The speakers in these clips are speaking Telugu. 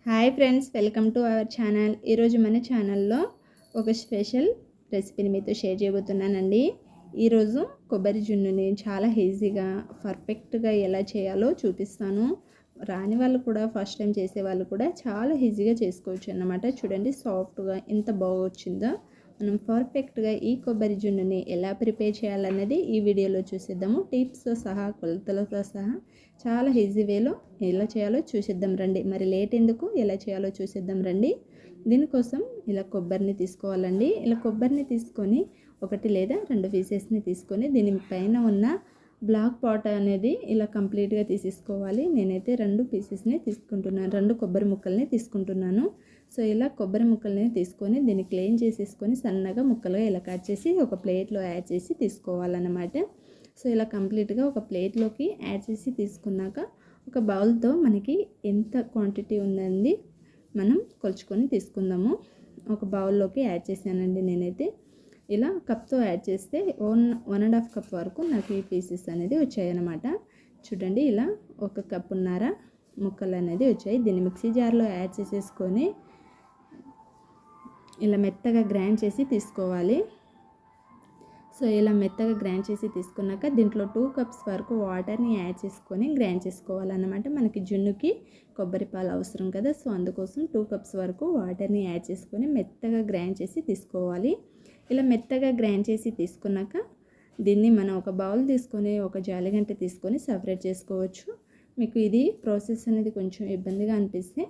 Hi friends, welcome to our channel. ఈరోజు మన ఛానల్లో ఒక స్పెషల్ రెసిపీని మీతో షేర్ చేయబోతున్నానండి. ఈరోజు కొబ్బరి జున్నుని చాలా ఈజీగా పర్ఫెక్ట్గా ఎలా చేయాలో చూపిస్తాను. రాని వాళ్ళు కూడా, ఫస్ట్ టైం చేసే వాళ్ళు కూడా చాలా ఈజీగా చేసుకోవచ్చు అన్నమాట. చూడండి సాఫ్ట్గా ఎంత బాగా వచ్చిందో. మనం పర్ఫెక్ట్గా ఈ కొబ్బరి జున్నుని ఎలా ప్రిపేర్ చేయాలన్నది ఈ వీడియోలో చూసేద్దాము. టిప్స్తో సహా, కొలతలతో సహా చాలా ఈజీ వేలో ఎలా చేయాలో చూసేద్దాం రండి. మరి లేట్ ఎందుకు, ఎలా చేయాలో చూసేద్దాం రండి. దీనికోసం ఇలా కొబ్బరిని తీసుకోవాలండి. ఇలా కొబ్బరిని తీసుకొని ఒకటి లేదా రెండు పీసెస్ని తీసుకొని దీనిపైన ఉన్న బ్లాక్ పాట్ అనేది ఇలా కంప్లీట్గా తీసేసుకోవాలి. నేనైతే రెండు పీసెస్ని తీసుకుంటున్నాను, రెండు కొబ్బరి ముక్కల్ని తీసుకుంటున్నాను. సో ఇలా కొబ్బరి ముక్కల్ని తీసుకొని దీన్ని క్లీన్ చేసేసుకొని సన్నగా ముక్కలుగా ఇలా కట్ చేసి ఒక ప్లేట్లో యాడ్ చేసి తీసుకోవాలన్నమాట. సో ఇలా కంప్లీట్గా ఒక ప్లేట్లోకి యాడ్ చేసి తీసుకున్నాక ఒక బౌల్తో మనకి ఎంత క్వాంటిటీ ఉందండి మనం కొలుచుకొని తీసుకుందాము. ఒక బౌల్లోకి యాడ్ చేశానండి నేనైతే. ఇలా కప్తో యాడ్ చేస్తే 1.5 కప్ వరకు నాకు ఈ పీసెస్ అనేది వచ్చాయన్నమాట. చూడండి ఇలా 1 కప్పున్నర ముక్కలు అనేది వచ్చాయి. దీన్ని మిక్సీ జార్లో యాడ్ చేసేసుకొని ఇలా మెత్తగా గ్రైండ్ చేసి తీసుకోవాలి. సో ఇలా మెత్తగా గ్రైండ్ చేసి తీసుకున్నాక దీంట్లో 2 కప్స్ వరకు వాటర్ని యాడ్ చేసుకొని గ్రైండ్ చేసుకోవాలన్నమాట. మనకి జున్నుకి కొబ్బరి పాలు అవసరం కదా, సో అందుకోసం 2 కప్స్ వరకు వాటర్ని యాడ్ చేసుకొని మెత్తగా గ్రైండ్ చేసి తీసుకోవాలి. ఇలా మెత్తగా గ్రైండ్ చేసి తీసుకున్నాక దీన్ని మనం ఒక బౌల్ తీసుకొని ఒక జాలిగంట తీసుకొని సపరేట్ చేసుకోవచ్చు. మీకు ఇది ప్రాసెస్ అనేది కొంచెం ఇబ్బందిగా అనిపిస్తే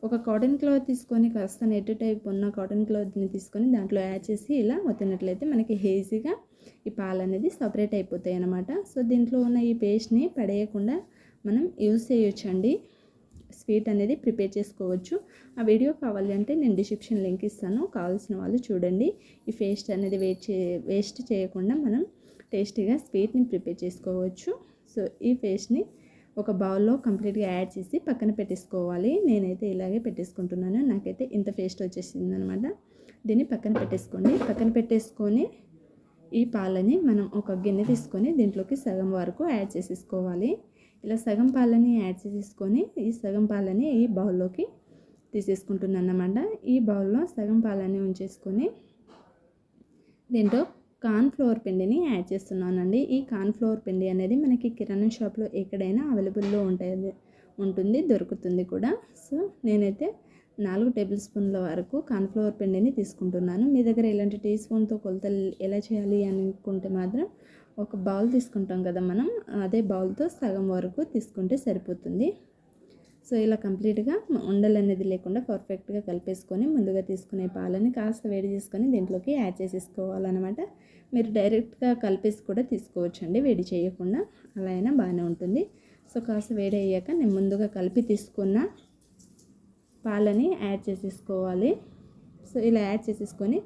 ఒక కాటన్ క్లాత్ తీసుకొని కాస్త నెట్ టైప్ ఉన్న కాటన్ క్లాత్ని తీసుకొని దాంట్లో యాడ్ చేసి ఇలా ఒత్తినట్లయితే మనకి ఈజీగా ఈ పాలు అనేది సపరేట్ అయిపోతాయి అన్నమాట. సో దీంట్లో ఉన్న ఈ పేస్ట్ని పడేయకుండా మనం యూజ్ చేయొచ్చండి. స్వీట్ అనేది ప్రిపేర్ చేసుకోవచ్చు. ఆ వీడియో కావాలి అంటే నేను డిస్క్రిప్షన్ లింక్ ఇస్తాను, కావాల్సిన వాళ్ళు చూడండి. ఈ పేస్ట్ అనేది వేస్ట్ చేయకుండా మనం టేస్టీగా స్వీట్ని ప్రిపేర్ చేసుకోవచ్చు. సో ఈ పేస్ట్ని ఒక బౌల్లో కంప్లీట్గా యాడ్ చేసి పక్కన పెట్టేసుకోవాలి. నేనైతే ఇలాగే పెట్టేసుకుంటున్నాను. నాకైతే ఇంత పేస్ట్ వచ్చేసింది అనమాట. దీన్ని పక్కన పెట్టేసుకోండి. పక్కన పెట్టేసుకొని ఈ పాలని మనం ఒక గిన్నె తీసుకొని దీంట్లోకి సగం వరకు యాడ్ చేసేసుకోవాలి. ఇలా సగం పాలని యాడ్ చేసేసుకొని ఈ సగం పాలని ఈ బౌల్లోకి తీసేసుకుంటున్నాను అన్నమాట. ఈ బౌల్లో సగం పాలని ఉంచేసుకొని దీంట్లో కార్న్ ఫ్లోర్ పిండిని యాడ్ చేస్తున్నానండి. ఈ కార్న్ ఫ్లోర్ పిండి అనేది మనకి కిరాణా షాప్లో ఎక్కడైనా అవైలబుల్లో ఉంటుంది, దొరుకుతుంది కూడా. సో నేనైతే 4 టేబుల్ స్పూన్ల వరకు కార్న్ ఫ్లోర్ పిండిని తీసుకుంటున్నాను. మీ దగ్గర ఇలాంటి టీ స్పూన్తో కొలతలు ఎలా చేయాలి అనుకుంటే మాత్రం ఒక బౌల్ తీసుకుంటాం కదా మనం, అదే బౌల్తో సగం వరకు తీసుకుంటే సరిపోతుంది. సో ఇలా కంప్లీట్గా ఉండలు అనేది లేకుండా పర్ఫెక్ట్గా కలిపేసుకొని ముందుగా తీసుకునే పాలని కాస్త వేడి చేసుకొని దీంట్లోకి యాడ్ చేసేసుకోవాలన్నమాట. మీరు డైరెక్ట్గా కలిపేసి కూడా తీసుకోవచ్చండి, వేడి చేయకుండా, అలా అయినా బాగానే ఉంటుంది. సో కాస్త వేడి అయ్యాక నేను ముందుగా కలిపి తీసుకున్న పాలని యాడ్ చేసేసుకోవాలి. సో ఇలా యాడ్ చేసేసుకొని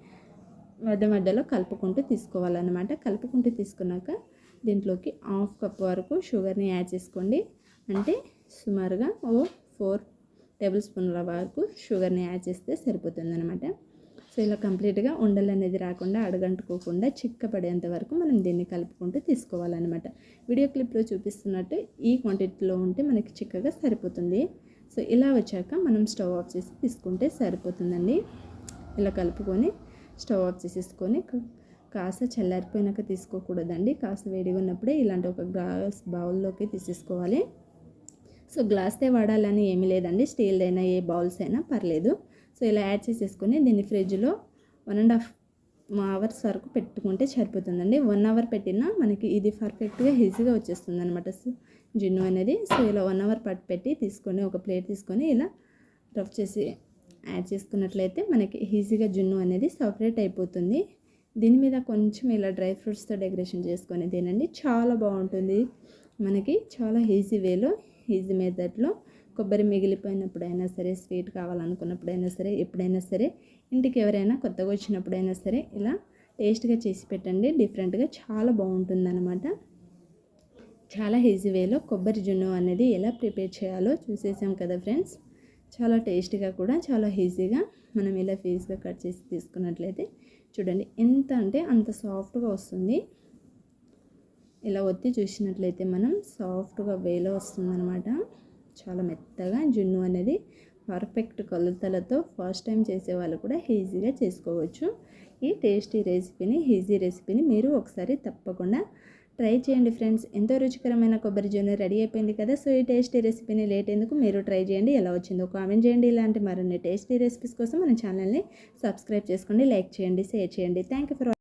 మధ్యలో కలుపుకుంటూ తీసుకోవాలన్నమాట. కలుపుకుంటూ తీసుకున్నాక దీంట్లోకి 1/2 కప్ వరకు షుగర్ని యాడ్ చేసుకోండి. అంటే సుమారుగా 4 టేబుల్ స్పూన్ల వరకు షుగర్ని యాడ్ చేస్తే సరిపోతుందన్నమాట. సో ఇలా కంప్లీట్గా ఉండలు అనేది రాకుండా, అడగంటుకోకుండా చిక్కపడేంత వరకు మనం దీన్ని కలుపుకుంటూ తీసుకోవాలన్నమాట. వీడియో క్లిప్లో చూపిస్తున్నట్టు ఈ క్వాంటిటీలో ఉంటే మనకి చిక్కగా సరిపోతుంది. సో ఇలా వచ్చాక మనం స్టవ్ ఆఫ్ చేసి తీసుకుంటే సరిపోతుందండి. ఇలా కలుపుకొని స్టవ్ ఆఫ్ చేసేసుకొని కాస్త చల్లారిపోయినాక తీసుకోకూడదండి, కాస్త వేడిగా ఉన్నప్పుడే ఇలాంటి ఒక గ్లాస్ బౌల్లోకి తీసేసుకోవాలి. సో గ్లాస్దే వాడాలని ఏమీ లేదండి, స్టీల్ అయినా ఏ బౌల్స్ అయినా పర్లేదు. సో ఇలా యాడ్ చేసేసుకొని దీన్ని ఫ్రిడ్జ్లో 1.5 అవర్స్ వరకు పెట్టుకుంటే సరిపోతుందండి. 1 అవర్ పెట్టినా మనకి ఇది పర్ఫెక్ట్గా ఈజీగా వచ్చేస్తుంది అనమాట జున్ను అనేది. సో ఇలా 1 అవర్ పెట్టి తీసుకొని ఒక ప్లేట్ తీసుకొని ఇలా రఫ్ చేసి యాడ్ చేసుకున్నట్లయితే మనకి ఈజీగా జున్ను అనేది సపరేట్ అయిపోతుంది. దీని మీద కొంచెం ఇలా డ్రై ఫ్రూట్స్తో డెకరేషన్ చేసుకొని తినండి, చాలా బాగుంటుంది. మనకి చాలా ఈజీ వేలో, ఈజీ మెథడ్లో కొబ్బరి మిగిలిపోయినప్పుడైనా సరే, స్వీట్ కావాలనుకున్నప్పుడైనా సరే, ఎప్పుడైనా సరే, ఇంటికి ఎవరైనా కొత్తగా వచ్చినప్పుడైనా సరే ఇలా టేస్ట్గా చేసి పెట్టండి. డిఫరెంట్గా చాలా బాగుంటుందన్నమాట. చాలా ఈజీ వేలో కొబ్బరి జున్ను అనేది ఎలా ప్రిపేర్ చేయాలో చూసేసాం కదా ఫ్రెండ్స్. చాలా టేస్టీగా కూడా, చాలా ఈజీగా మనం ఇలా పీస్గా కట్ చేసి తీసుకున్నట్లయితే చూడండి ఎంత అంటే అంత సాఫ్ట్గా వస్తుంది. ఇలా ఒత్తి చూసినట్లయితే మనం సాఫ్ట్గా వేలో వస్తుందన్నమాట. చాలా మెత్తగా జున్ను అనేది పర్ఫెక్ట్ కొలతలతో ఫస్ట్ టైం చేసేవాళ్ళు కూడా ఈజీగా చేసుకోవచ్చు. ఈ టేస్టీ రెసిపీని, ఈజీ రెసిపీని మీరు ఒకసారి తప్పకుండా ట్రై చేయండి ఫ్రెండ్స్. ఎంతో రుచికరమైన కొబ్బరి జున్ను రెడీ అయిపోయింది కదా. సో ఈ టేస్టీ రెసిపీని లేట్ ఎందుకు, మీరు ట్రై చేయండి. ఎలా వచ్చిందో కామెంట్ చేయండి. ఇలాంటి మరిన్ని టేస్టీ రెసిపీస్ కోసం మన ఛానల్ని సబ్స్క్రైబ్ చేసుకోండి, లైక్ చేయండి, షేర్ చేయండి. Thank you for